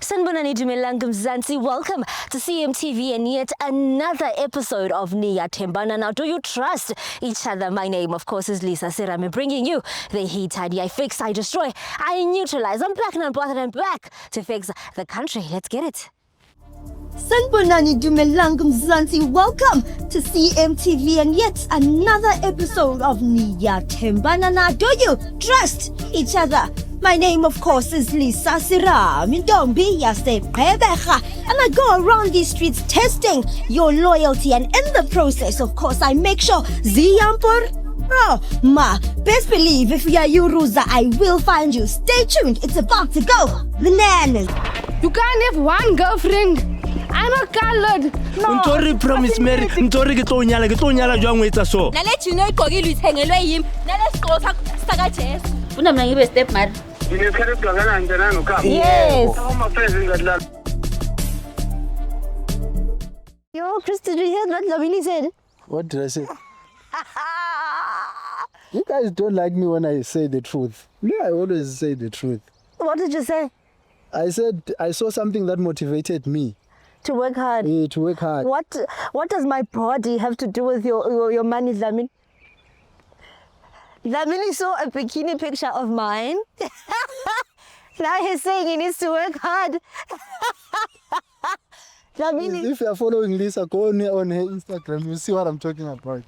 Sanibonani Dumelang Mzansi. Welcome to CMTV and yet another episode of Niyathembana. Now, do you trust each other? My name, of course, is Lisa Serame, bringing you the heat. I fix, I destroy, I neutralize. I'm back and I'm bothered and back to fix the country. Let's get it. Sanibonani Dumelang Mzansi. Welcome to CMTV and yet another episode of Niyathembana. Now, do you trust each other? My name, of course, is Lisa Serame, and I go around these streets testing your loyalty, and in the process, of course, I make sure Ziyampur. Oh, best believe if you are Yuruza, I will find you. Stay tuned, it's about to go bananas. You can't have one girlfriend. I'm a colored. No. Mtori promise Mary. Mtori ke tlo nyala jwang o etsa so. Nale tshino iqokile ithengelwe yimi. Nale sikolo saka Jesu. Una mina ngibe step mother. Yes. Yo, Chris, did you hear what Lavini said? What did I say? You guys don't like me when I say the truth. Yeah, I always say the truth. What did you say? I said I saw something that motivated me. To work hard. Yeah, to work hard. What does my body have to do with your money, Lamin? Lamini saw a bikini picture of mine. Now he's saying he needs to work hard. Lamini, If you are following Lisa, go on her Instagram. You see what I'm talking about.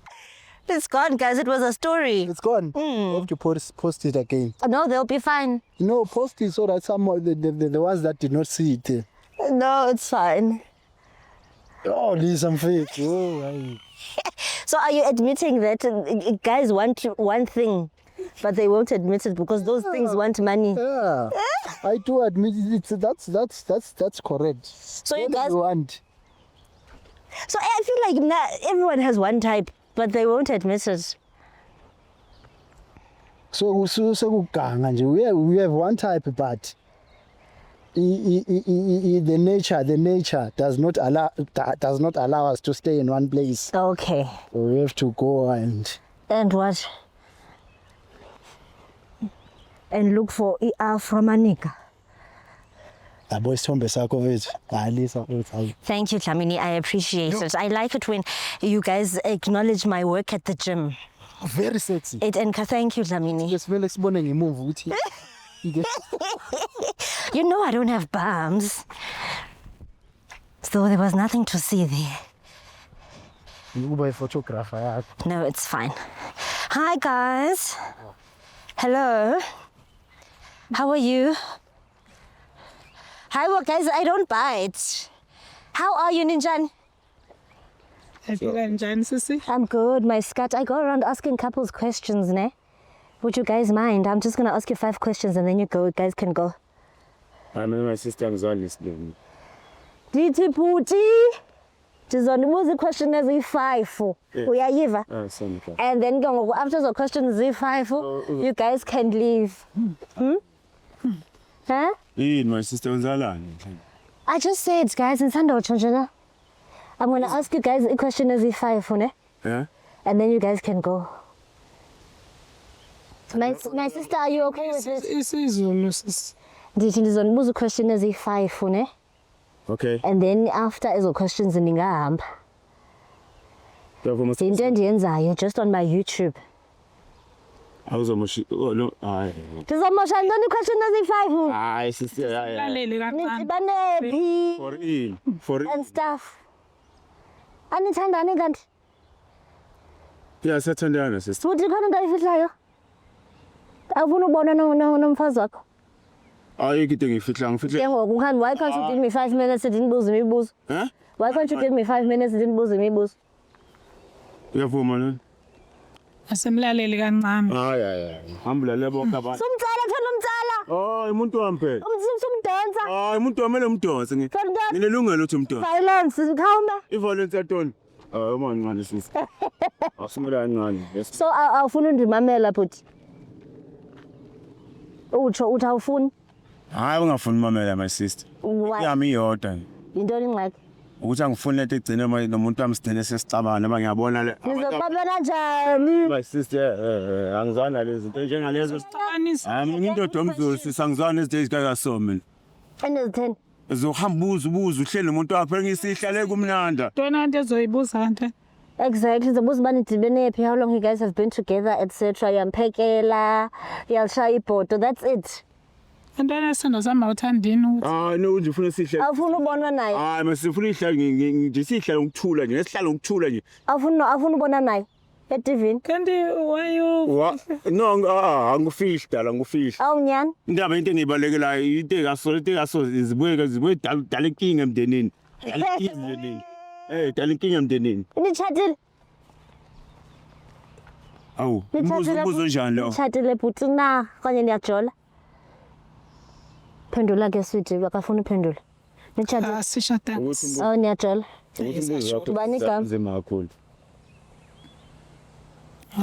it's gone, guys. It was a story. It's gone. You have to post it again. No, they'll be fine. You know, post it so that some of the ones that did not see it. No, it's fine. Oh, Lisa, I'm fake. Oh, I... So are you admitting that guys want one thing, but they won't admit it because those things want money? Yeah, I do admit it. That's correct. So you What do guys... you want? So I feel like everyone has one type, but they won't admit it. So we have one type, but the nature does not allow us to stay in one place. Okay. We have to go and what? And look for Afromanica. Thank you, Tlamini. I appreciate it. I like it when you guys acknowledge my work at the gym. very sexy. Thank you, Tlamini. Yes, well, explaining a move. You know I don't have bums. So there was nothing to see there. You buy photographer. No, it's fine. Hi, guys. Hello. How are you? Hi, well, guys, I don't bite. How are you, Ninjan? I'm good, my scat. I go around asking couples questions, ne? Would you guys mind? I'm just going to ask you 5 questions and then you guys can go. I mean my sister is on listening. Diti Puti. Ndizonibuza question ezi-5. Uyayiva? Sonke. And then after the questions ezi-5, you guys can leave. Huh? My sister uzalani. I just said, guys, in Sando Chonjana. I'm going to ask you guys a question ezi-5, ne? Yeah? And then you guys can go. My sister, are you okay with it? Ndithi ndizonibuza question ezi-5, ne? Okay. And then after ezo questions ningahamba. Into endiyenzayo just on my YouTube. Awuzomoshi. Oh no. Hayi. Ndizomosha ntoni question ezi-5? Hayi sister. Banephi For and stuff. Anithandani kanti? Yeah, sathandana sister. Futhi khona into ayifihlayo? Awufuna ubona nomfazi wakho? Hayi ke ngifihla. Why can't you give me 5 minutes ndinibuze imibuzo? Huh? Why can't you give me 5 minutes ndinibuze imibuzo? Uyavuma nini? Asemlaleli kancane. Hayi. Hambulale bonke abantu. Sumtsala thanda umtsala. Oh, umuntu wami phela. Sumdansa. Hayi, umuntu wami umdonse nginelungelo ukuthi umdonse. Violence, khawuma. I-violence yatoni? Hayi, uma ngani sisi. Asimela kancane. Yes. So awufuna undimamela futhi. Uthi awufuni? Hayi, ungafuni mamela my sister. Yami iyodwa. Yintoni ingxaki? Ukuthi angifuni lento egcine nomuntu wami sigcine sesicabana noma ngiyabona le. Ngizoqabela kanjani? My sister, angizana lezi zinto njengalezo. Indoda omzulu sisangizana izinto ezikaka so mina. Enezi 10. Uzohamba ubuza uhleli nomuntu wakho phela ngisihlale kumnanda. Ntona into ezoyibuza nje. Exactly. Zobuza bani dibene phi, how long you guys have been together, etc. Uyamphekela, uyalishaya ibhodo. That's it. Ntona sendo sami awuthandini ukuthi. No nje ufuna sihlale. Awufuna ubonwa naye. Hayi masifuna ihlale nje sihlale ngokuthula nje, esihlale ngokuthula nje. Awufuna ubona naye eTV. Kanti why you No angufihli dala ngufihli. Awunyani. Indaba into engibalekelayo into engaso zibuye dala inkinga emndenini. Dala inkinga emndenini. Dala inkinga emndenini. Nitshadile. Awu, umbuzo njani lo? Nitshadile bhuti na kanye niyajola. Phendula ke sweetie, akafuna uphendula. Nitshadile. asishadanga. Oh niyajola. Umbuzo wakho Bani igama? nzima kakhulu.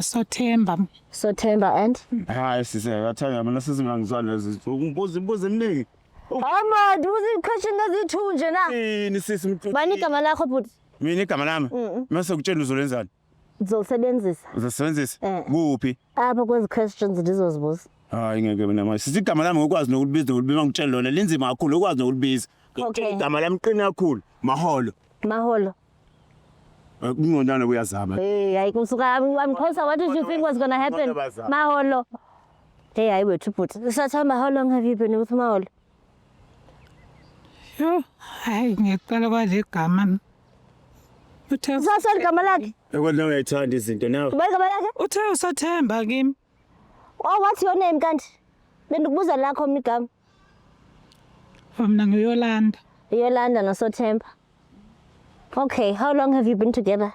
Sothemba. Sothemba and Hayi siseyathanda mina sizingangizwana lezi. Umbuzo eminingi. Mama, duzi question ezithu nje na. Yini sisi mthu. Bani igama lakho bhuti? Mina igama lami. Mase ukutshela uzolenzani? Uzosebenzisa. Uzosebenzisa kuphi? Apha kwezi questions ndizozibuza. Hayi ngeke mina manje. Sithi igama lami ngokwazi nokulibiza ngolibima ngitshela lona linzima kakhulu ukwazi nokulibiza. Okay. Igama lami qina kakhulu. Maholo. Maholo. Kungondana kuyazama. Hey, hayi kusuka I'm what did you think was going to happen? Maholo. Hey, hayi wethu bhuti. Sathamba, how long have you been with Maholo? Yo, hayi ngicela kwale gama. Uthe Sasali igama lakhe. Ekwena uyayithanda izinto nawe. Ubani igama lakhe? uthe usothemba kimi. Oh, what's your name kanti? Bendikubuza lakho mina igama. Mina ngiyolanda. Yolanda noSothemba. Okay, how long have you been together?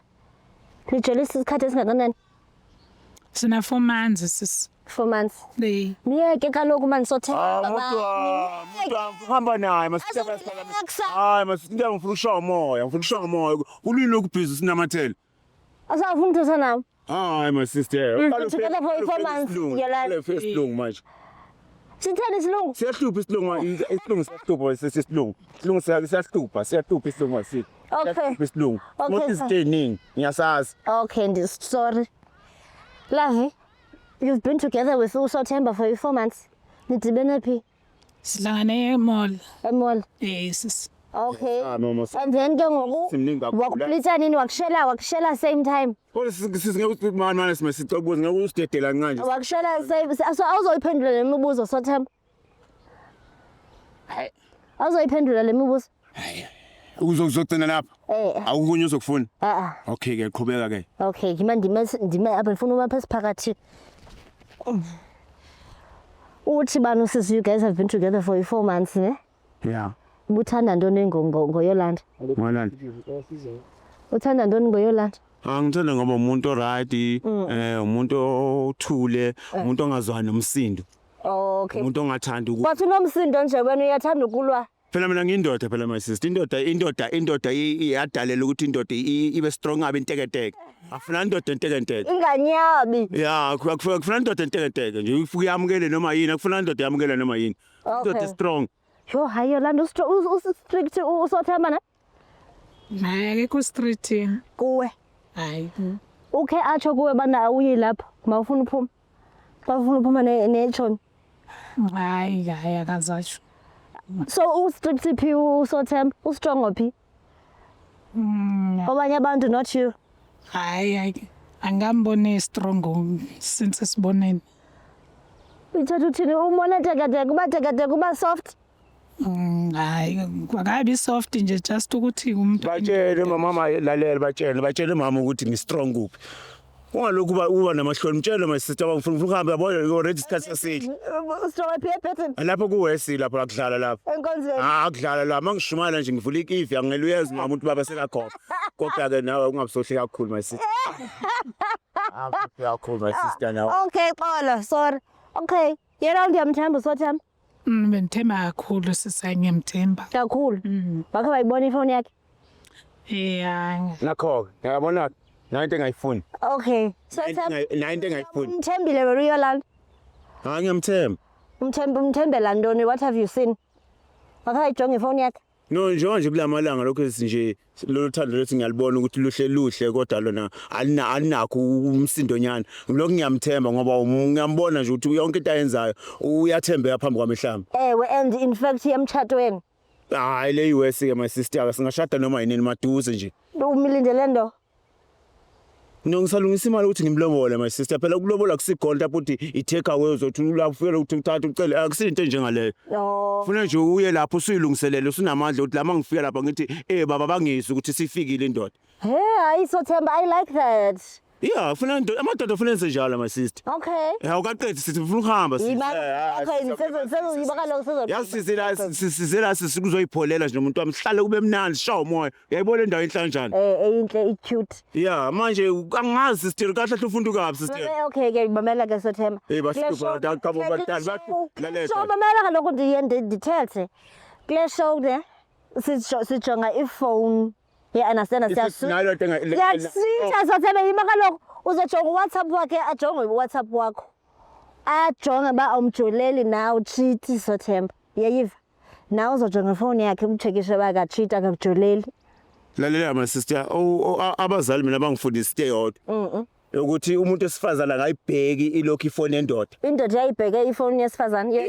Nijolisa isikhathi esingakanani? Sina 4 months sis. 4 months. Hey. Niyeke kaloku manje Sothemba. Mntu hamba naye masithatha hayi masithatha ngifuna ushaya umoya ulwini lokubhizi sinamathele Asafuna uthetha nawe. hayi my sister Together for 4 months. Yolanda. First long manje Sitheni isilungu? siyahlupha isilungu siyahlupha isilungu asithi Okay. isilungu Okay, what is staying ngiyasazi Okay, sorry. Lavi, you've been together with uSothemba for 4 months. Nidibene phi? Silangane emall. Emall. Yes. Okay. mama And then ke ngoku Simningi kakhulu. wakuplita nini wakushela same time. kodwa sisingeke manje simasicobuza ngeke usidedela kanje Wakushela same so awuzoyiphendula lemibuzo Sothemba. Awuzoyiphendula lemibuzo. uzogcina lapha awukunye uzokufuna okay ke qhubeka ke Okay, ndime apha ngifuna uma phasi phakathi. Uthi bani usisi you guys have been together for 4 months, ne? yeah Ubuthanda ntoni ngoYolanda? Ngolanda Uthanda ntoni ngoYolanda? angithanda ngoba umuntu oright umuntu othule umuntu ongazwani nomsindo Okay. umuntu ongathanda Bathi unomsindo nje wena uyathanda ukulwa. phela mina ngiyindoda phela my sister indoda iyadalela ukuthi indoda ibe strong abe inteketeke afuna indoda entekenteke Inganyabi. yeah akufuna indoda entekenteke nje ufike yamukele noma yini akufuna indoda yamukele noma yini indoda strong Yo, hayi Yolanda strict uSothemba na? Hayi ku street. Kuwe. Hayi. Okay, atsho kuwe bana awuyi lapho. Mawufuna uphuma. Bafuna uphuma neTshoni. Hayi akazasho. So ustrict phi uSothemba? Ustrong phi? Abanye abantu not you. Hayi angambone strong since sibonene. Uthatha uthini umona tekateka kuba soft. Hayi akabi soft nje just ukuthi umuntu batshele mama lalela batshele mama ukuthi ngi strong kuphi ungalokhu uba namahloni mtshele my sister ufuna ukuhamba yabo already isikhathi sesihle Strong phi pattern. lapho kuwesi lapho akudlala lapho Enkonzweni. akudlala la mangishumala nje ngivula ikifi angeluyeza mama umuntu baba sekakhopha kodwa ke nawe ungabusohle kakhulu my sister kakhulu my sister nawe Okay, xolo, sorry. Okay, yena ndiyamthemba uSothemba. benithemba kakhulu sisangiyamthemba. Kakhulu. Bakhe bayibona ifoni yakhe. Yeah. nakho ngiyabona into engayifuni Okay. Sothemba. into engayifuni Mthembile wena uYolanda. ngiyamthemba Umthembela ntoni? What have you seen? Bakhe bayijonga ifoni yakhe. no nje kulamalanga lokho nje lo thando lethi ngiyalibona ukuthi luhle kodwa lona alinakho umsindo nyana lokho ngiyamthemba ngoba ngiyambona nje ukuthi yonke into ayenzayo uyathembeka phambi kwamehlamba Ewe, and in fact yemchatweni. Hayi le US ke my sister singashada noma yini maduze nje. Umilindele ndo. Ngisalungisa imali ukuthi ngimlobole my sister phela ukulobola kusigold lapho uthi i-take away uzothi ulafuyela ukuthi uthathe ucele akusinto njengaleyo. No. Funa nje uye lapho usuyilungiselele usunamandla ukuthi lama ngifika lapha ngithi baba bangizwe ukuthi sifikile indoda. Hey, hayi Sothemba, I like that. Yeah, funa amadoda funa enze njalo my sister. Okay. Awukaqedi sithi ufuna ukuhamba Okay, yiba kaloku sizo. Yasizela sikuzoyipholela nje umuntu wami sihlale kube mnandi sishawa umoya. Uyayibona indawo enhlanjani? Eyinhle cute. Yeah, manje angazi sister kahle ufunda kabi sister. Okay ke mamela ke Sothemba. Basipho dakabo batali bathi lalela. So mamela kaloku ndithethe. Kule show ne sijonga iphone. Yeah, understand Sinalo thenga. Yasitha Sothemba yiba kaloku uzojonga uWhatsApp wakhe ajonge uWhatsApp wakho. Ajonge ba umjoleli na ucheat Sothemba. Yayiva. Nawe uzojonga ifone yakhe umcheckishe baka cheat akakujoleli. Lalela my sister abazali mina bangifundisa yodwa ukuthi umuntu esifazana ngayibheki ilokhu ifone endoda. Indoda yayibheke ifone yesifazane.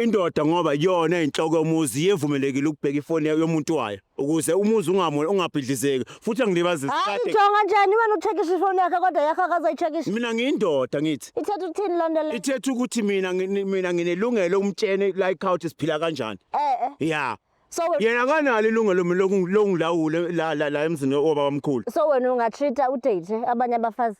Indoda ngoba yona inhloko yomuzi yevumelekile ukubheka ifone yomuntu wayo ukuze umuzi ungabhidlizeki futhi angilibazisa kade. Jonga njani wena ucheckisha ifone yakhe kodwa yakhe akazoyicheckisha. Mina ngiyindoda ngithi. Ithethe ukuthini lonto le? Ithethe ukuthi mina nginelungelo umtshene like how siphila kanjani. Yeah. So yena kanali ilungelo lokungilawule la emzini obaba omkhulu. So wena ungatreata udate abanye abafazi?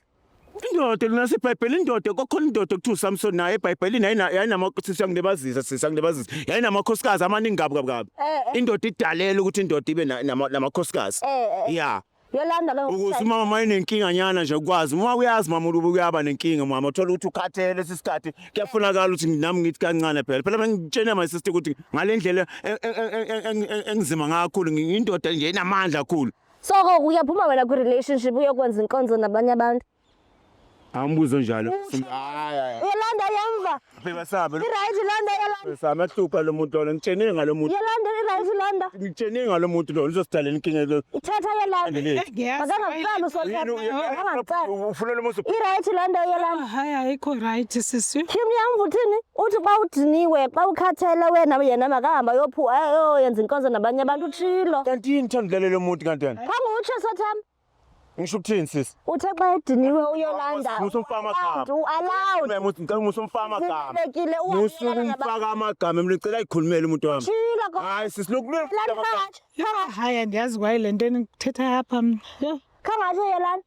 Indoda lona seBhayibheli indoda kokhona indoda kuthiwa uSamson naye eBhayibhelini yayinamakhosikazi yayinamakhosikazi amaningi kabi. Indoda idalela ukuthi indoda ibe namakhosikazi. Yeah. Yolanda lo. Ukuze mama mayinenkinga nyana nje ukwazi uma uyazi mama uyaba nenkinga mama uthola ukuthi ukhathele lesisikhathi kuyafunakala ukuthi nami ngithi kancane phela ngitshena my sister ukuthi ngalendlela engizima ngakhulu ngiyindoda nje inamandla kakhulu. So uyaphuma wena ku relationship uyokwenza inkonzo nabanye abantu? Ambuzo njalo. Yolanda yamva. Bebasabe. Right Yolanda yolanda. Sama hlupha lo muntu lo ngitshene ngalo muntu. Yolanda right Yolanda. Ngitshene ngalo muntu lo uzosithalela inkinga lo. Ithatha Yolanda. Akangaqala Sothemba. Ufuna lo muntu. Right Yolanda yolanda. Hayi ayikho right sisi. Kim yamvuthini uthi xa udiniwe xa ukhathele wena yena makahamba yenza inkonzo nabanye abantu utshilo. Kanti yini thandlela lo muntu kanti yena? Utsho Sothemba. Ngisho ukuthini sisi? Uthe xa ediniwe uyolanda. Musumfama amagama. Allowed. Ngicela musumfama amagama. Bekile Musumfaka amagama mina ngicela ikhulumele umuntu wami. Tshilo ko. Hayi sisi lokulula. Hayi andiyazi kwaye le nto ngithetha apha mna. Khangathi Yolanda.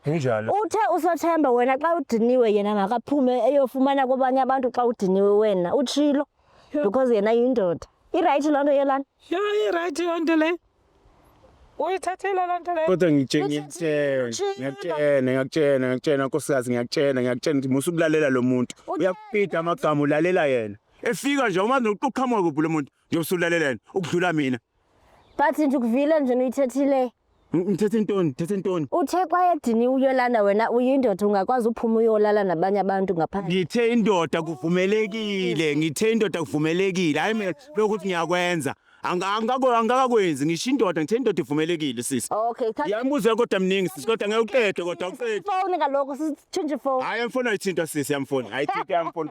Kunjalo. Uthe uSothemba wena xa udiniwe yena makaphume eyofumana kwabanye abantu xa udiniwe wena utshilo because yena yindoda. Right lonto Yolanda. Right yonto le. Uyithathela loo nto leyo. Kodwa ngiyakutshena nkosikazi ngiyakutshena ukuthi musukulalela lo muntu uyakupida amagama ulalela yena efika nje uma uqhamuka kuphi lo muntu nje usulalela yena ukudlula mina. But nje ukuvile nje uyithethile. Ngithethe intoni? Uthe xa edini uyolanda wena uyindoda ungakwazi uphuma uyolala nabanye abantu ngaphandle. Ngithe indoda kuvumelekile hayi mina lokuthi ngiyakwenza angakakwenzi ngisho indoda ngithe indoda ivumelekile sisi. Okay, yambuza kodwa mningi sisi kodwa ngeke kodwa uqede. Phone kaloku sitshintshe phone. Hayi amfona ayithinta sisi yamfona ayithinta yamfona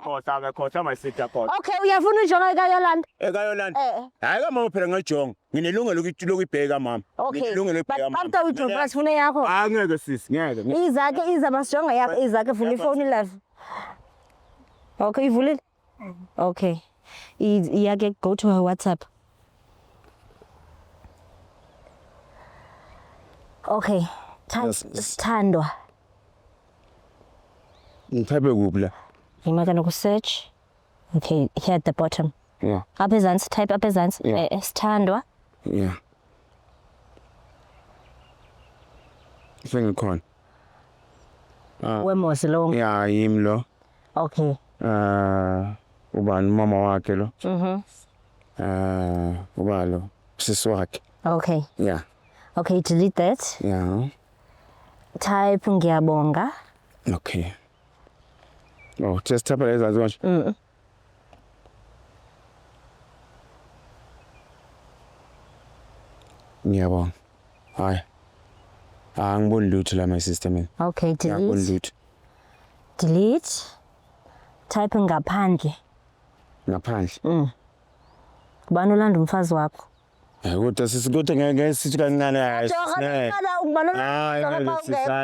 khotha my sister khotha. Okay, uyafuna ujonga eKayolanda? eKayolanda hayi kama phela ngajonga nginelungelo lokuyibheka mama. Nginelungelo lokubheka mama. After ujonga asifune yakho. Angeke sisi ngeke. Iza masijonga yakho izake vula ifone live. Okay, ivulile. Okay. Iyake go to her WhatsApp. Okay. Sithandwa. Ngithabe kuphi la? Yima kana ku search. Okay, here at the bottom. Yeah. Apha ezantsi, type apha ezantsi. Sithandwa. Yeah. Sengikhona. Wemosi lo. Yeah, yimi lo. Okay. Ubani mama wakhe lo? Ubalo. Sisi wakhe. Okay. Yeah. Okay, delete that. Yeah. Type ngiyabonga. Okay. Oh, just type it as much. Ngiyabonga. Hayi. Angiboni lutho la my sister mina. Okay, Angiboni lutho. Delete. Type ngaphandle. Ngaphandle. Ubani olanda umfazi wakho? Kodwa sisikuthi ngeke sithi kancane hayi.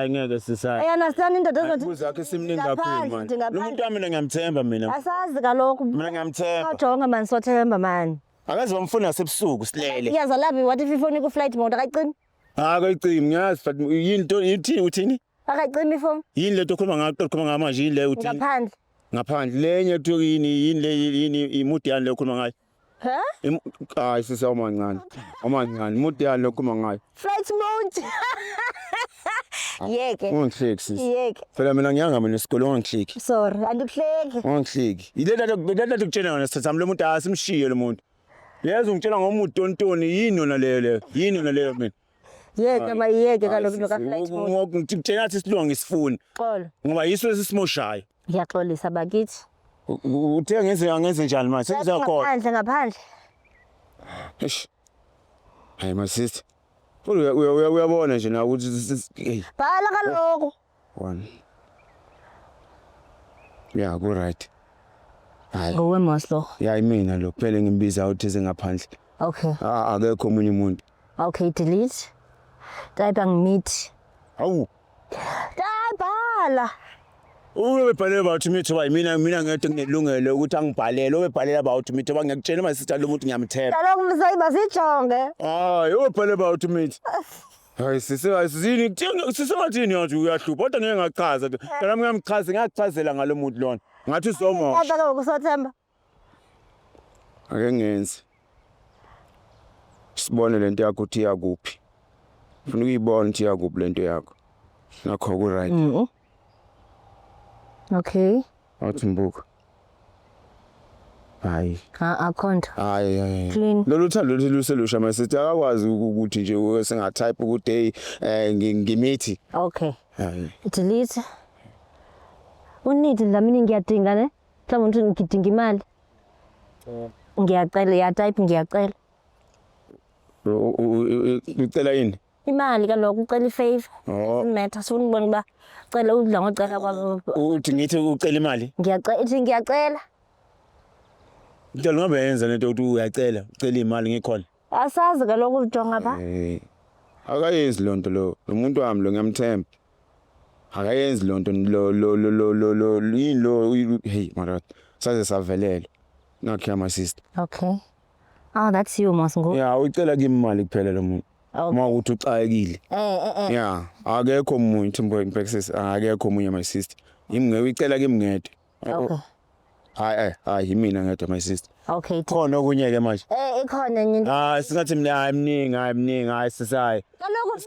Ngeke sisayi. Understand indoda ezothi Ubuza wakhe simningi kakhulu manje. Lo muntu wami mina ngiyamthemba mina. asazi kaloku. Mina ngiyamthemba. Jonga man sothemba man. Akaze bamfuna nasebusuku silele. Yaza labi what if ifoni ku flight mode akayicimi? Akayicimi ngiyazi but yinto yithini uthini? Akayicimi ifoni. Yini le nto khuluma ngayo khuluma ngamanje yini le uthini? Ngaphandle. Ngaphandle lenye ethi yini le yini imudi yani le khuluma ngayo. Hayi sisawumancane. Amancane imudi yani le khuluma ngayo. Flight mode. Yeke. Ungihleki. Yeke. Phela mina ngiyanga mina esikole ungihleki. Sorry, andikuhleki. Ungihleki. Yile nto kutshela yona sithathami lo muntu asimshiye lo muntu. Yeza ungitshela ngomuntu tontoni yini yona leyo. Yini yona leyo mina. Yeke mayeke kaloku noka flight mode. Ngitshela ukuthi isilungu ngisifuni. Xolo. Ngoba yiso esimoshayo. Ngiyaxolisa bakithi. Uthe ngenze njani manje? Sengizakhola. Ngaphandle. Eish. Hey my sister. Uyabona nje na ukuthi Bhala kaloku. 1. Yeah, go right. Hayi. Ngowe Moslo. Yeah, imina lo phela ngimbiza uthize ngaphandle. Okay. Akekho omunye umuntu. Okay, delete. Type meet. Awu. Bhala. Ubebhalele about me thoba mina ngeke nginelungelo ukuthi angibhalele obebhalele about me thoba ngiyakutshela my sister lo muntu ngiyamthemba. Kaloku mzayiba sijonge. Hayi ubebhalele about me. Hayi sisizini sisewathini yathi uyahlupha kodwa ngeke ngachaza. Kana ngiyamchaza ngiyachazela ngalo muntu lona. Ngathi somo. Kodwa kaloku sothemba. Ake ngenze. Sibone lento yakho uthi yakuphi. Ufuna ukuyibona ukuthi yakuphi lento yakho. Nakho ku right. Okay. Athi mbuka. Hayi. Akhonto. Hayi. Clean. Lolu thando luselusha masithi akakwazi ukuthi nje sengatype ukuthi ngimithi. Okay. Hayi. Delete. Unidi nami ngiyadinga ne? Mhlawumbe uthi ngidinga imali. Ngiyacela ya type ngiyacela. Ucela yini? Imali kaloku ucela ifavor. Matter sonibona ba cela udla ngocela kwabo. Uthi ngithi ucela imali? Ngiyacela. Ngicela ngabe yenza lento ukuthi uyacela, ucela imali ngikhona. Asazi kaloku ujonga pha. Akayenzi lonto lo umuntu wami lo ngiyamthemba. Akayenzi lonto lo hey mara saze savelela. Nakhe my sister. Okay. Oh, that's you Mosingo. Yeah, ucela kimali kuphela lo muntu. Uma uthi uxakekile. Yeah, akekho umuntu mbo impexes akekho umunye my sister. Yimi ngicela kimngede. Okay. Hayi mina ngedwa my sister. Okay. Khona okunye ke manje. Ikhona nje. Singathi mina hayi hayi sisayi. Kaloku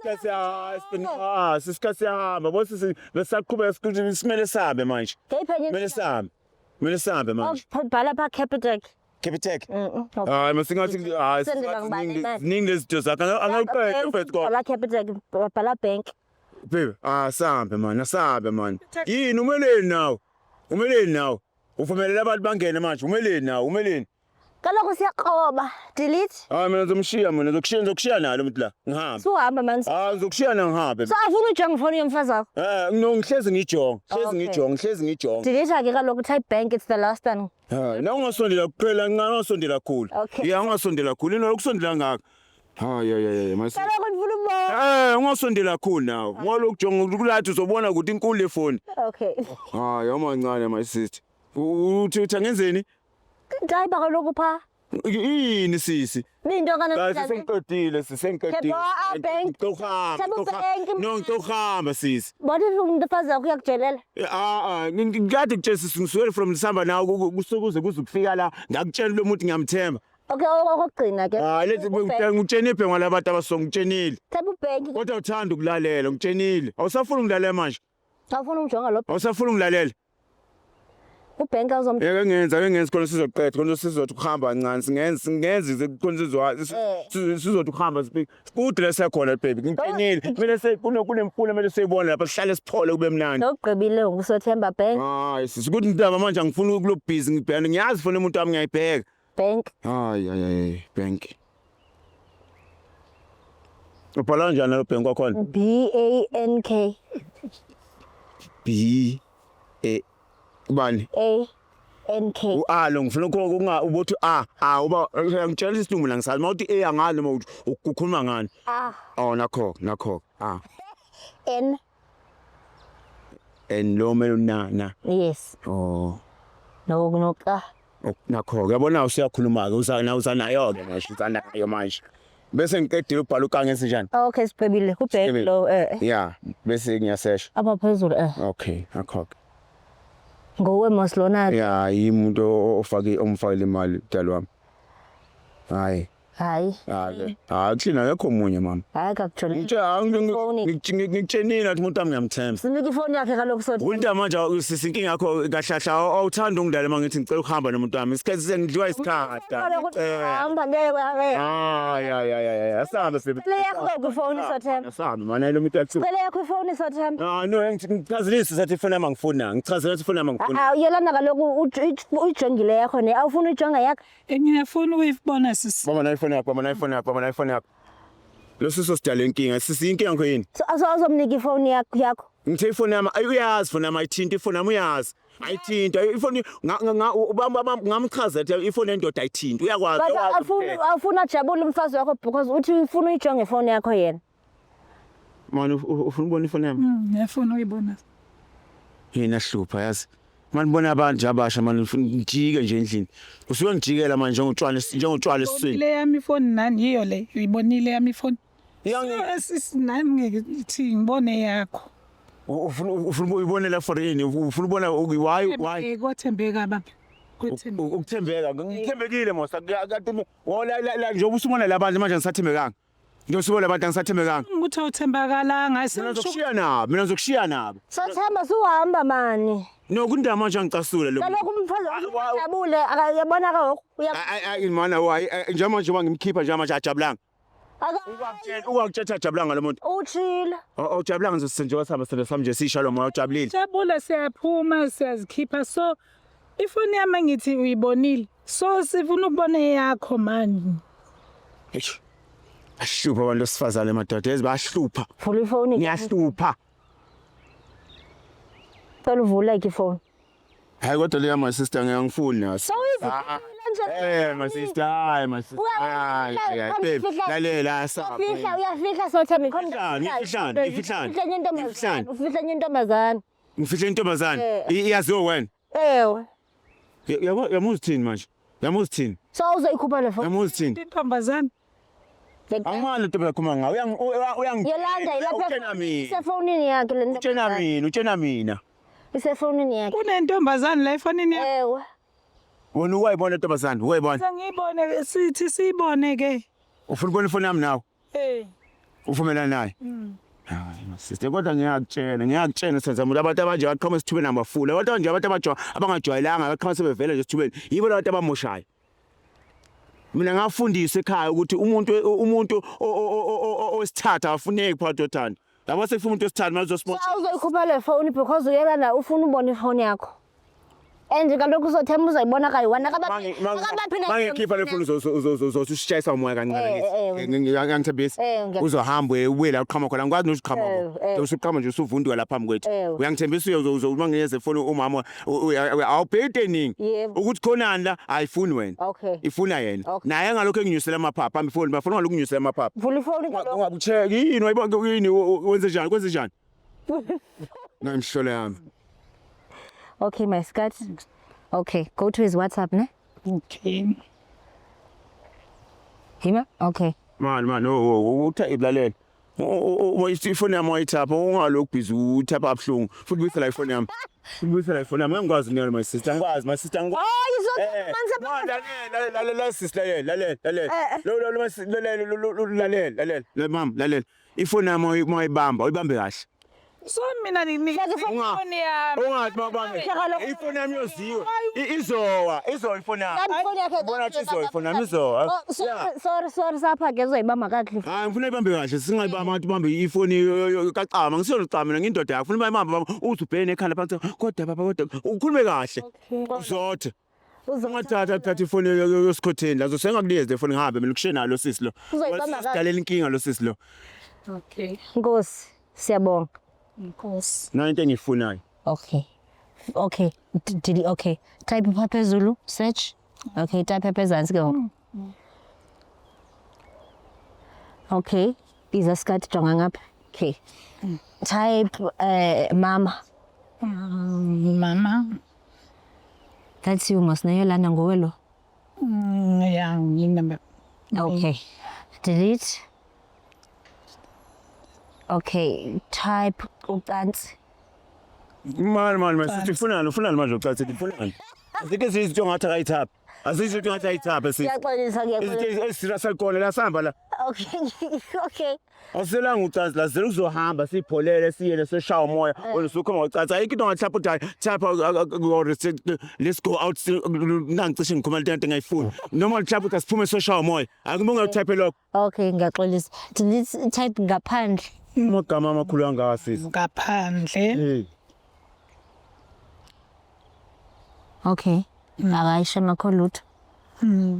Sisikhathi siyahamba bose besaqhubeka siqhubeka simele sabe manje. Kumele sabe manje. Bhala pha Capitec. Capitec. Hayi masingathi siningi lezinto zakhe angaqeda first call. Bhala Capitec, bhala bank. Babe, sabe man. Yini umeleni nawe? Uvumelele abantu bangene manje, umeleni. Kaloku siyaqoba. Delete. Mina ngizokushiya nalo umuntu la. Ngihamba. Suhamba man. Ngizokushiya ngihambe. So afuna ujonga phone yomfazi wakho. Ngihlezi ngijonga. Delete ke kaloku type bank it's the last one. Na ungasondela kuphela ngingasondela kakhulu. Yeah, ungasondela kakhulu ino lokusondela ngaka. Hayi mase. Kaloku ngifuna ukubona. Ungasondela kakhulu nawe. Ngoba ukujonga ukulathi uzobona ukuthi inkulu le phone. Okay. Hayi amancane my sister. Uthi ngenzeni? Type kaloku pha. Yini sisi? Ninto kana sisengiqedile. Ngitohamba sisi. Bodi umfazi wakho uyakujelela. Ngikade kutshela ngisuke from Disamba nawo kusukuze kuzukufika la ngakutshela lo muntu ngiyamthemba. Okay, okugcina ke. Lethi ngitshene ibhenga labantu abasongitshenile. Type ubank. Kodwa uthanda ukulalela ngitshenile. Awusafuna ungilalela manje? Awufuna umjonga lo. Awusafuna ungilalela? Ubank uzomthatha. Ake ngenza khona sizoqeda khona sizothi ukuhamba kancane singenze khona sizothi ukuhamba kude lesekhona baby ngichenile mina kunemfuno manje siyibona lapha sihlale siphole kube mnandi Nogqibile ngusothemba bank. Hayi sikuthi ndaba manje angifuni ukulo busy ngibheka ngiyazi funa umuntu wami ngiyayibheka Bank. Hayi bank. Ubhala kanjani lo bank kwakhona? BANK. Bani? A NK. U-A lo ngifuna ukunga ubothi uba ngitshela isilungu la ngisazi mawuthi ngani noma ukukhuluma ngani. Oh nakho. N. And lo melo na. Yes. Oh. No ka. Nakho uyabona usiyakhuluma ke uzanayo ke manje uzanayo manje. Bese ngiqedile ubhala ukange esinjani? Okay, sibhebile kubhek lo Yeah, bese ngiyasesha. abaphezulu Okay, nakho. ngowe Maslona. Yeah, yimuntu omfakile imali mdali wami. Hayi. Kuthina akekho omunye mama. Hayi kakujolile. Ngitshenile athi umuntu wami ngiyamthemba. Sinike ifoni yakhe kaloku sothi. Umuntu manje sisinkinga yakho kahlahla awuthanda ungidala mangithi ngicela ukuhamba nomuntu wami. Isikhathi sengidliwa isikhathi. Hamba ngeke. Asihamba sibe. Le yakho ifoni sothemba. Asihamba mana lo muntu athi. Le yakho ifoni sothemba. No ngichazilisa sathi ifoni yami ngifuna. Ngichazela ifoni yami ngifuna. Yelana kaloku uyijongile yakho ne awufuna uyijonga yakho. Ngiyafuna ukuyibona sisi. Mama na iPhone yakho. Lo siso sidala inkinga. Sisi inkinga ngikho yini? So azomnika ifoni yakho. Ngithe ifoni yami uyazi ifoni yami ayithinta ifoni yami uyazi. Ayithinta ifoni ngamchazela ifoni endoda ayithinta uyakwazi. Awufuna jabula umfazi wakho because uthi ufuna uyijonga ifoni yakho yena. Manje ufuna ubona ifoni yami? Ngiyafuna ukuyibona. Yena hlupha yazi. Manje bona abantu abasha manje ufuna ngijike nje endlini. Usuke ngijikela manje njengotshwala esiswini. Le yami ifoni nani yiyo le? Uyibonile yami ifoni? Yangi nami ngithi ngibone yakho. ufuna uyibonela for yini? Ufuna ubona why? Kwathembeka baba. Ukuthembeka ngithembekile mosa kade la nje ubusubona labantu manje ngisathembekanga. Ngiyosibona abantu ngisathembekanga. Ukuthi awuthembakalanga Mina ngizokushiya nabo. Sothemba suhamba mani. No kundaba manje ngicasule lo. Kaloku umfazi jabule akayabona ka Ay mana njengamanje ngimkhipha nje manje ajabulanga. Ungakuthetha ajabulanga lo muntu. Uchila. Ujabulanga nje sihamba sami nje sishalo moya ujabulile. Jabula siyaphuma siyazikhipha so ifoni yami ngithi uyibonile. So sifuna ukubona yakho manje. Ahlupha abantu sifazane madoda ezibahlupha. Vula ifoni. Ngiyahlupha. Cela uvula ifoni. Hayi kodwa leya my sister ngiyangifuni naso. My sister, my sister. Babe, lalela asabe. Uyafika sothemba ikhona. Ifihlani. Ufihla intombazana. Ngifihla intombazana. Iyaziwa wena. Ewe. Yamuzi thini manje? Yamuzi thini? So uzoyikhupha le phone. Yamuzi thini? Intombazana. Angimali into bekhuluma ngawe. Yolanda ilapha. Isefonini yakhe le nto. Utshena mina. Isefonini yakhe. Kunentombazana la efonini yakho. Ewe. Wona wayibona intombazana, wayibona. Sengiyibone sithi siyibone ke. Ufuna ukubona ifoni yami nawe? Uvumelana naye? Hayi sister kodwa ngiyakutshena senza umuntu abantu abanje baqhama isithubeni abafula. Abantu nje abantu abangajwayelanga baqhama sebevela nje isithubeni. Yibo abantu abamoshayo. Mina ngafundisa ekhaya ukuthi umuntu osithatha afuneki phakathi othanda. Laba sekufuna umuntu osithatha manje uzosimo. Uzoyikhupha le phone because uyelana ufuna ubona ifoni yakho. And kaloku uzothemba uzayibona kayi-1 mangikhipha le phone uzoshayisa umoya kancane ngiyangithembisa uzohamba ubuye la uqhama khona ngikwazi nokuthi uqhama usuqhama nje usuvundiwe lapha phambi kwethu uyangithembisa uma ngiyeze ifoni umama awubhedening ukuthi khonani la ayifuni wena ifuna yena naye ngalokho enginyusela amaphapha phambi phone bafuna ngalokho enginyusela amaphapha vula ifoni ungakucheki yini wayibonke yini wenze njani ngimhlole yami. Okay, my skirt. Okay, go to his WhatsApp, ne? Okay. Hima? Okay. Man, uthayilalela. Ifoni yami wayithapha ungalokhu busy uthapha abhlungu. Futhi buyisela ifoni yami. Ngikwazi niyona my sister. Ngikwazi my sister. Oh, Lalela sister, lalela. Lalela. Mama, lalela. Ifoni yami mayibamba, uyibambe kahle. So mina ifoni yami. Ungathi mabambe. Ifoni yami yoziwe. Izowa ifoni yami. Bona ukuthi ifoni yami izowa. Sorry sapha ke uzoyibamba kahle. Hayi ngifuna ibambe kahle singayibamba abantu bambe ifoni kacama ngisiyona ucama mina ngindoda yakho ufuna bayibamba uthi ubhene ekhanda phansi kodwa baba ukhulume kahle. Uzothe. Ungathatha ifoni yosikhotheni lazo sengakunikeza ifoni ngihambe mina ukushiya nalo sisi lo. Uzayidalela inkinga lo sisi lo. Okay. Nkosi, siyabonga. Nkosi. Nani into engiyifunayo. Okay. Okay. Okay. Type phezulu search. Okay, type phezansi ke ngoku. Okay. Iza skirt jonga ngapha. Okay. Type mama. Mama. That's you must know Yolanda ngowelo. Yeah, remember. Okay. Delete. Okay, type ucansi. Man, my sister, funani manje ucathi funani. Azike sizitho ngathi akayithapha. Azizitho ngathi ayithapha sithi. Ngiyaxolisa ngiyaxolisa. Isira salikona la sihamba la. Okay. Okay. Aselanga ucansi la zelo uzohamba sipholele siyele seshawa umoya. Osukhoma ucansi ayikho into ngathi lapho type let's go out nangicishe ngikhoma lento engayifuni. Noma type uthi siphume seshawa umoya. Akubonga utype lokho. Okay, ngiyaxolisa. Delete type ngaphandle. Amagama amakhulu angakasisi. Ngaphandle. Okay. Akayisho makho lutho.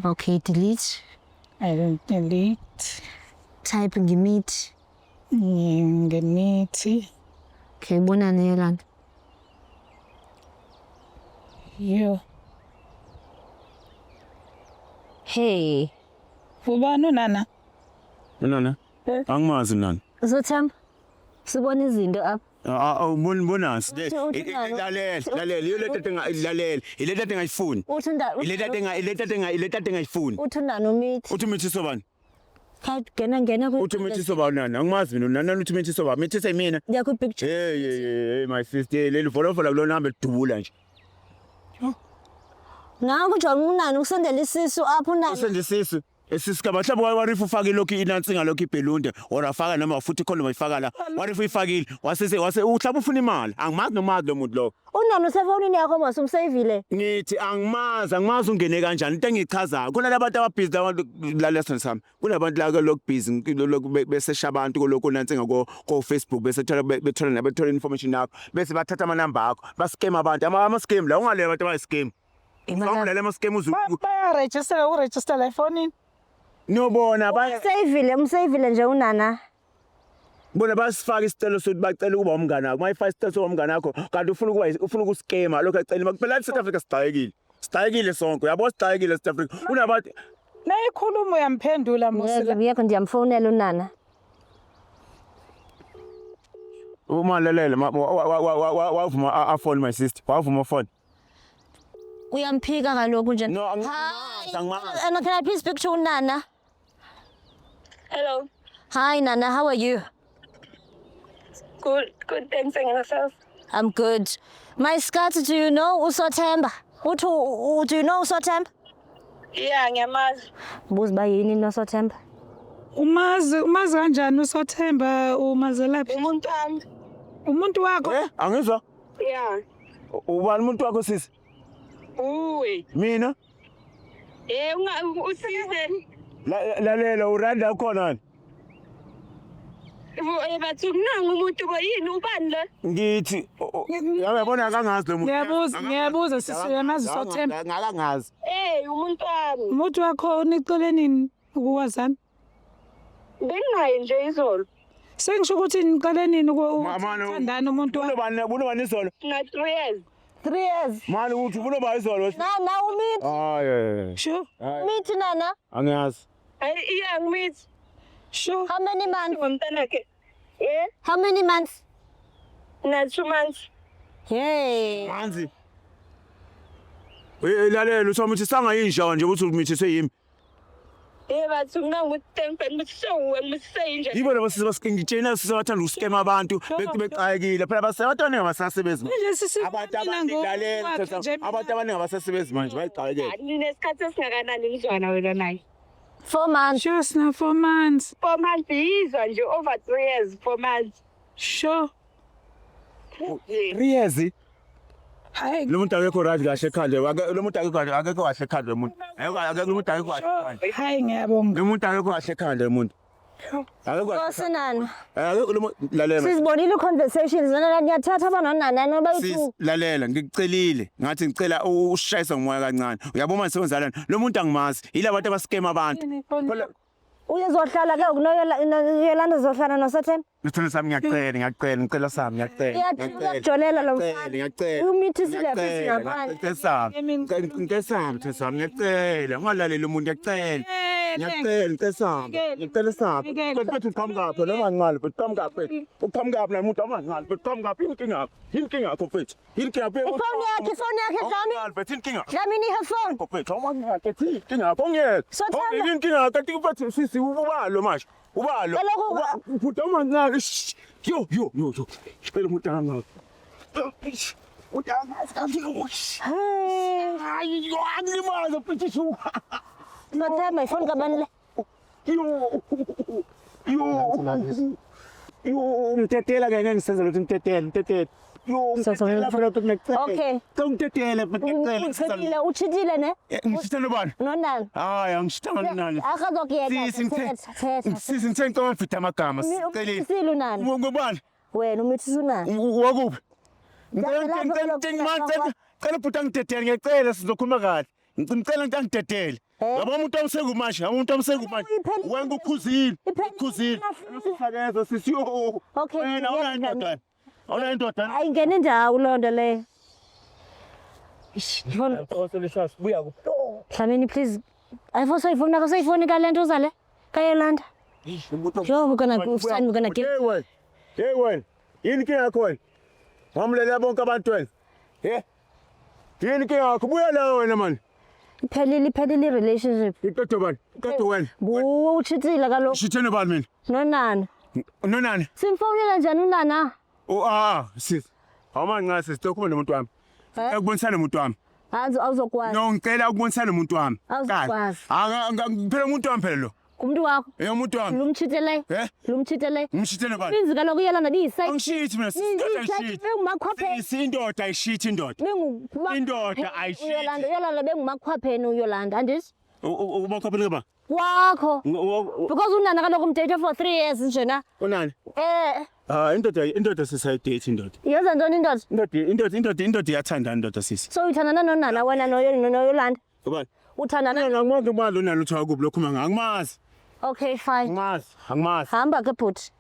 Okay, delete. I don't delete. Type ngimithi. Ngemithi. Okay, bonani Yolanda. Yo. Hey. Ubani nana? Nana. Angimazi nani. Uzothamba. Sibona izinto apha. Bonasi. Lalela, ilalela. Ileta engayifuni. Uthunda. Ileta engayifuni. Uthunda nomithi. Uthi mithi sobani? Khathi ngena Uthi mithi sobani nana? Angimazi mina nana uthi mithi sobani? Mithi semina. Yakho picture. Hey my sister, leli volovola kulona hambe lidubula nje. Ngakho nje unani ukusondela isisu apha unani. Usende sisu. Esisikaba mhlawumbe warifu ufake lokho inansinga lokho ibhelunde or afaka noma futhi ikhona bayifaka la. Warifu ifakile. Wase mhlawumbe ufuna imali. Angimazi nomazi lo muntu lo. Unani usefonini yakho mase umsavile. Ngithi angimazi ungene kanjani into engichazayo. Kuna labantu ababhizi la lesson sami. Kunabantu la lokubhizi lokhu besesha abantu kolokho nansinga ko Facebook bese bethola information yakho bese bathatha ama number akho bascam abantu ama scam la ungale abantu aba scam. Ngomlele ama scam Register la phone. Niyobona Umsavile nje unana. bona basifaka isicelo sokuthi bacela ukuba umngane wakho. Mayifaka isicelo somngane wakho kanti ufuna ukuskema lokho acela kuphela South Africa sidayekile sonke. Uyabo sidayekile South Africa. Unabantu Nayikhuluma uyamphendula Musila. Yebo ndiyamfonela unana. uma lalela wavuma afone my sister. Wavuma phone. Uyamphika kaloku nje. No, Hi. angimazi. And can I please speak to unana? Hello. Hi Nana, how are you? Good, thanks, and yourself? I'm good. My skirt, do you know Usothemba? Do you know Usothemba? Yeah, ngiyamazi. Buziba yini noSothemba? Umazi kanjani uSothemba umazi laphi? Umuntu wami. Umuntu wakho? Angizwa? Yeah. Ubani umuntu wakho sisi? Uwe. Mina? Usize. Lalela uranda ukhona. Bathi kunanga umuntu yini ubani la? Ngithi uyabona kangazi lo muntu. Ngiyabuza sisi uyamazi uSothemba. Ngakangazi. Umuntu wami. Umuntu wakho unicele nini ukuwazana? Bengayi nje izolo. Sengisho ukuthi nicele nini ukuthandana umuntu wakho? Bunobani izolo? Na 3 years. 3 years. Mani uthi bunobani izolo? Nana umithi. Yeah. Sure. Mithi Nana. Angiyazi. Yeah, ngithi. Sure. How many months? Ngomntanakhe. Yeah. How many months? Na 2 months. Hey. Manzi. Lalela usomuthi sanga yinjawa nje ukuthi umithise yimi. Bathi kunanga uTempe ngisuwe ngisayinje. Yibona basingitshena sisabathanda ukuscam abantu becayekile phela basebatwana ngabasasebenzi. Nje sisi Abantu abaningi abasasebenzi manje bayicayekile. Ninesikhathi esingakanani ngizwana wena naye? 4 months. Sure, sina 4 months. 4 months yizwa nje over 3 years 4 months. Sure. 3 years. Hayi. Lo muntu akekho right kahle ekhanda. Lo muntu akekho kahle ekhanda lo muntu. Akekho lo muntu akekho kahle ekhanda. Hayi ngiyabonga. Lo muntu akekho kahle ekhanda lo muntu. Osinana. Lalela. Sizibonile conversations nana niyathatha abanonana noba yithi. Lalela ngikucelile. Ngathi ngicela ushayisa ngomoya kancane. Uyabona manje senzalana. Lo muntu angimazi. Yila abantu abascam abantu. Uyezohlala ke Yolanda zohlala noSathemba. Ngithanda sami ngicela sami Uyajolela lo mfana. Umithisiwe futhi ngaphandle. ngiyacela ngalalela umuntu ngicela sami bethu uqhamuka noma ngqali bethu uqhamuka la umuntu amangqali bethu uqhamuka inkinga yakho bethu inkinga Ifoni yakhe Dlami. bethu inkinga Dlamini her phone. bethu amangqali bethu inkinga yakho ngeke Sothemba. inkinga kanti bethu sisi ubalo manje ubalo futhi amangqali yo phela umuntu angaka Hayi yo angilimaza bethu Sothemba ifoni kabani le? Yo, mtetela kaya ngisenza lutho mtetela. Yo, Okay. Ngicela Uchitile ne? ngishitana bani? Nonani? Hayi, angishitana nani. Akazokuyeka. Sisi ngithenga ngifitha amagama. Sicelile. Silu nani? Ngubani? Wena umithisa unani? Wakuphi? Ngicela bhuta ngidedele ngiyacela sizokhuluma kahle. Ngicela ngidedele. Yabo umuntu omsekumashi, umuntu omsekumashi. Wena ukhuzile. Usifakeza sisiyo. Okay. Wena awunayindoda. Awunayindoda. Ayingena indawo lonto le. Buya kuphi? Dlamini please. Ayifoni kalento uzale. Kayolanda. Yo, we're gonna give. Hey wena. Yini ke yakho wena? Ngamlela bonke abantu wena. Yini ke yakho? Buya la wena man. Iphelile relationship. Iqedwe bani? Iqedwe wena. Uchithile kaloku. Shithene bani mina? Nonani? Nonani? Simfonela njani unana? Sis. Awumancane sisitokhuma nomuntu wami. Ukubonisana nomuntu wami. Awuzokwazi. No, ngicela ukubonisana nomuntu wami. Awuzokwazi. Phela umuntu wami phela lo. Umuntu wakho. Umuntu wami. Lumchithele. Lumchithele bani? Inzi kaloku Yolanda liyisayini. Angishithi mina indoda ayishithi. Bengumakhwapheni. Indoda ayishithi indoda. Indoda ayishithi. Yolanda bengumakhwapheni uYolanda andithi? Umakhwapheni ba? Wakho. Because unana kaloku umdate for 3 years njena. Unani? Indoda sisayidate indoda. Yenza ntoni indoda? Indoda iyathanda indoda sisi. So uthandana nonana wena noYolanda? Ubani? Uthandana? Ngikumazi ubani lona lutho akubi lokhuma angimazi. Okay fine. Angimazi. Hamba ke bhuti.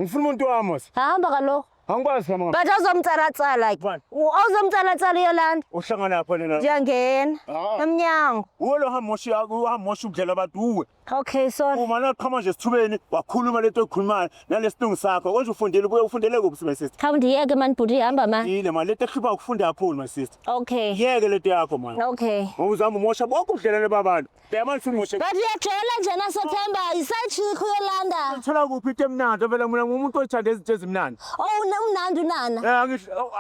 Ngifuna umuntu wami. Hamba kaloku. Angikwazi hamba. But awuzomtsalatsala. Awuzomtsalatsala Yolanda. Uhlangana lapho nina. Ngiyangena. Emnyango. Wolo hamosha udlela abantu uwe. Okay sorry. Uma naqhama nje sithubeni wakhuluma lento okhulumayo nalesidungu sakho. Konje ufundele ubuye ufundele kuphi my sister? Khawundi yeke man bhuti hamba man. Yile man lento ekhipha ukufunda kakhulu my sister. Okay. Yeke lento yakho man. Okay. Ngizama umosha bonke ubudlelane babantu. Bema ngifuna umosha. But uyajwayela njena September isaychikho Yolanda. Thola kuphi into emnandi vele mina ngumuntu othanda izinto ezimnandi. Oh unamnandi unana. Angisho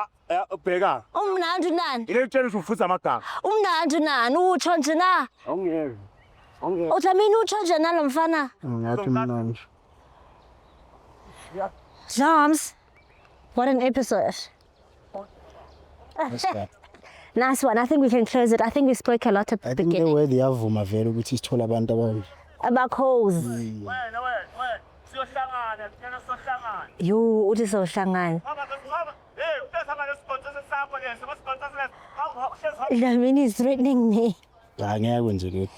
bheka. Umnandi unana. Ile tshela ufuza amagama. Umnandi unana utsho nje na. Awungeke. Uthamini utsho nje nalomfana. Ngathi mnandi. Jams. What an episode. Nice one. I think we can close it. I think we spoke a lot at the I think the beginning. way liyavuma vele ukuthi sithola abantu ababili. Abakhozi. Wena siyohlangana siyohlangana. Yo uthi sohlangana. Usama nesponsor sakho leso, sponsor Dlamini is threatening me. Angeke kwenze lutho.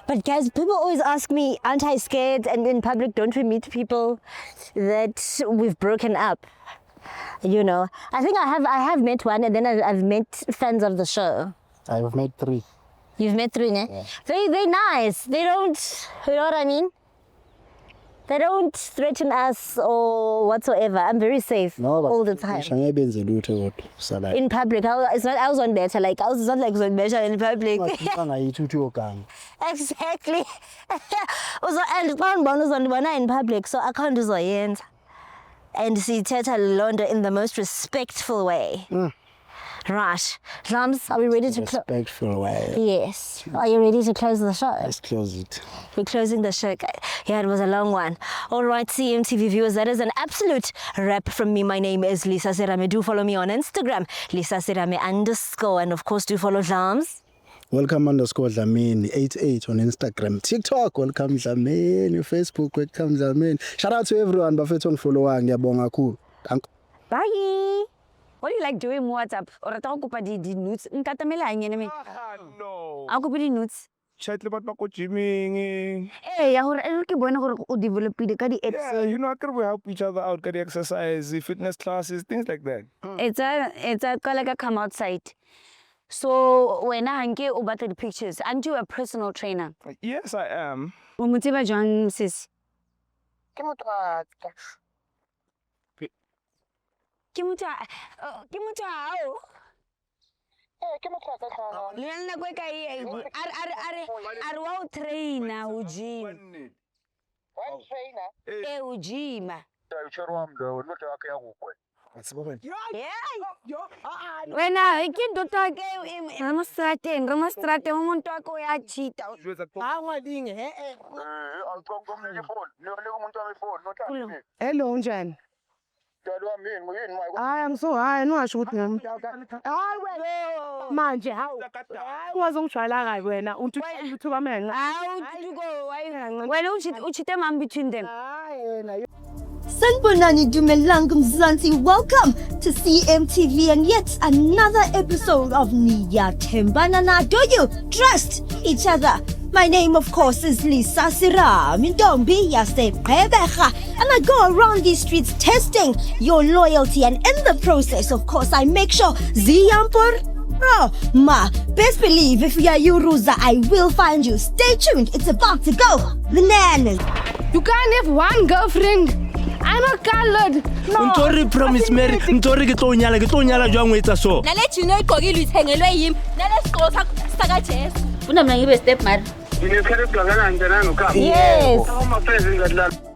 But guys, people always ask me, aren't I scared? And in public, don't we meet people that we've broken up? You know, I think I have met one, and then I've met fans of the show. I've met 3. You've met 3, ne? Yeah. They're nice. They don't, you know what I mean? They don't threaten us or whatsoever. I'm very safe all the time. Angeke benze lutho kodwa sala. In public, I was on better. Like it's not like on better in public. Angayithi uthi yoganga. Exactly. And uzondibona in public, so I can't do zoyenza. And sithetha lonto in the most respectful way. Right. Rams, are we ready to close? Respectful way. Yes. Are you ready to close the show? Let's close it. We're closing the show. Yeah, it was a long one. All right, CMTV viewers, that is an absolute wrap from me. My name is Lisa Serame. Do follow me on Instagram, Lisa Serame _ and of course, do follow Jams. Welcome _Dlamini 88 on Instagram, TikTok. Welcome Dlamini, Facebook. Welcome Dlamini. Shout out to everyone. Bafethu ngifollowa ngiyabonga kakhulu. Bye. What do you like doing WhatsApp? Or rata go kopa di nudes? Nkatamela a nyene me. No. A go kopa di nudes. chat le batho ba go gymming. Eh, ya hore ke bona gore o developile ka di apps. Yeah, you know, we help each other out, get exercise, fitness classes, things like that. It's a ka come outside. So when I hanke o batla the pictures, aren't you a personal trainer? Yes, I am. O mo tseba jwang sis? Ke motho a Ke motho ao. Le nna go ka are wa o trainer o gym. O gym. Wena ke dota ke ramastrate umuntu wakho uyachita. Hello njani? I'm so high, no asho ukuthi ngami. Hayi wena. Manje hawu. Wazongishwala kabi wena. Uthi bamenga. Wena uchite man between them. Hayi wena. Sanibonani Dumelang Mzansi, welcome to CMTV and yet another episode of Niyathembana. Do you trust each other? My name, of course, is Lisa Siramindonbi Yasepebecha, and I go around these streets testing your loyalty, and in the process, of course, I make sure Ziyampur. Oh, best believe if you are Yuruza, I will find you. Stay tuned, it's about to go bananas. You can't have one girlfriend. I'm a colored. No. Ntori promise Mary, ntori ke tlo nyala jwang o etsa so. Nale chino igqokile ithengelwe yimi. Nale sigqoko saka Jesu. Funa mina ngibe step mother. Yes.